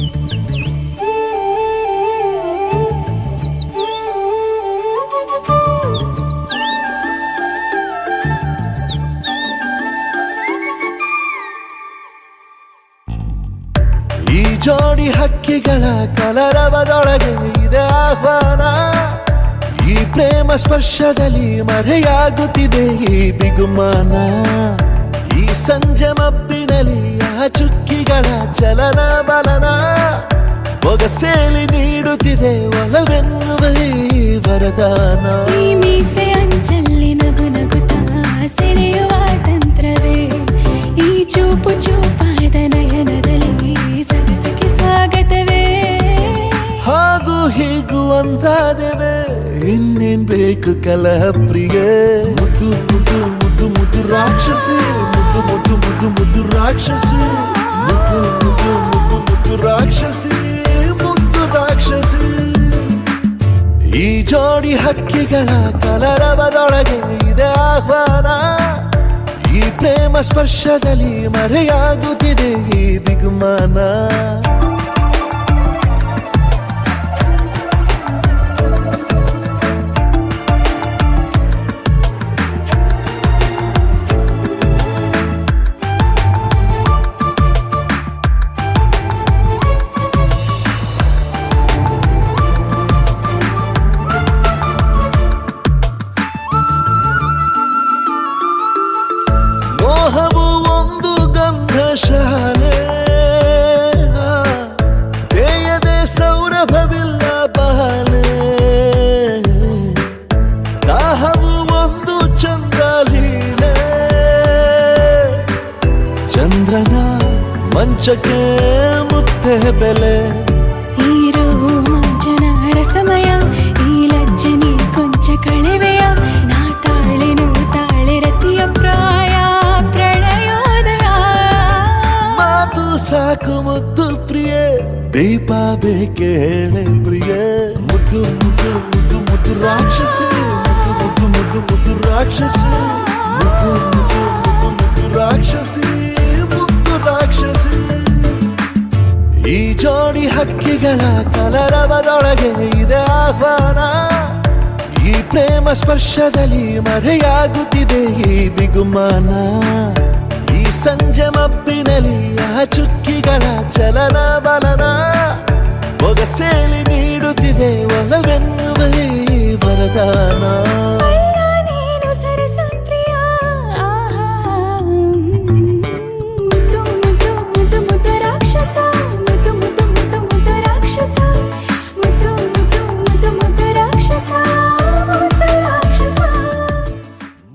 ಈ ಜೋಡಿ ಹಕ್ಕಿಗಳ ಕಲರವದೊಳಗೆ ಇದೆ ಆಹ್ವಾನ. ಈ ಪ್ರೇಮ ಸ್ಪರ್ಶದಲ್ಲಿ ಮರೆಯಾಗುತ್ತಿದೆ ಈ ಬಿಗುಮಾನ. ಈ ಸಂಜೆ ಮಬ್ಬಿನಲ್ಲಿ ಆ ಚುಕ್ಕಿಗಳ ಚಲನ ಬಲನ ಬೊಗಸೇಲಿ ನೀಡುತ್ತಿದೆ ಒಲವೆನ್ನುವ ಈ ವರದಾನ. ಈ ಮೀಸೆ ಅಂಚಲ್ಲಿ ನಗು ನಗುತ್ತಾ ಸೆಳೆಯುವ ತಂತ್ರವೇ, ಈ ಚೂಪು ಚೂಪಾದ ನಯನದಲ್ಲಿ ಸರಸಕ್ಕೆ ಸ್ವಾಗತವೇ. ಹಾಗೂ ಹೀಗೂ ಅಂತಾದೆವೆ, ಇನ್ನೇನ್ ಬೇಕು ಕಲಹ ಪ್ರಿಯೆ. ಮುದ್ದು ಮುದ್ದು ಮುದ್ದು ಮುದ್ದು ರಾಕ್ಷಸಿ, ಮುದ್ದು ಮುದ್ದು ಮುದ್ದು ಮುದ್ದು ರಾಕ್ಷಸಿ, ಮುದ್ದು ಮುದ್ದು ಮುದ್ದು ಮುದ್ದು ರಾಕ್ಷಸಿ, ಮುದ್ದು ರಾಕ್ಷಸಿ. ಈ ಜೋಡಿ ಹಕ್ಕಿಗಳ ಕಲರವದೊಳಗೆ ಇದೆ ಆಹ್ವಾನ. ಈ ಪ್ರೇಮ ಸ್ಪರ್ಶದಲ್ಲಿ ಮರೆಯಾಗುತ್ತಿದೆ ಈ ಬಿಗುಮಾನ. ಮೋಹವು ಒಂದು ಗಂಧಶಾಲೆ, ತೆರೆಯದೆ ಸೌರಭವಿಲ್ಲ ಬಾಲೆ. ದಾಹವು ಒಂದು ಚಂದ್ರಲೀಲೆ, ಚಂದ್ರನ ಮಂಚಕ್ಕೆ ಮುತ್ತೆ ಬೆಲೆ. ಈ ರೋಮಾಂಚನ ರಸಮಯ, ಈ ಲಜ್ಜನೆ ಕೊಂಚ ಕಳೆವೆಯ. ನಾ ತಾಳೆನು ತಾಳೆ ರತಿಯ ಪ್ರಾಯ ಪ್ರಣಯೋದಯ. ಮಾತು ಸಾಕು ಮುದ್ದು ಪ್ರಿಯೆ, ದೀಪ ಬೇಕೆ ಹೇಳೆ ಪ್ರಿಯೆ. ಮುದ್ದು ಮುದ್ದು ಮುದ್ದು ಮುದ್ದು ರಾಕ್ಷಸಿ, ಮುದ್ದು ಮುದ್ದು ಮುದ್ದು ಮುದ್ದು ರಾಕ್ಷಸಿ, ಮುದ್ದು ಮುದ್ದು ಮುದ್ದು ಮುದ್ದು ರಾಕ್ಷಸಿ, ಮುದ್ದು ರಾಕ್ಷಸಿ. ಈ ಜೋಡಿ ಹಕ್ಕಿಗಳ ಕಲರವದೊಳಗೆ ಇದೆ ಆಹ್ವಾನ. ಈ ಪ್ರೇಮ ಸ್ಪರ್ಶದಲ್ಲಿ ಮರೆಯಾಗುತ್ತಿದೆ ಈ ಬಿಗುಮಾನ. ಈ ಸಂಜೆ ಮಬ್ಬಿನಲ್ಲಿ ಆ ಚುಕ್ಕಿಗಳ ಚಲನ ಬಲನ ಬೊಗಸೇಲಿ ನೀಡುತ್ತಿದೆ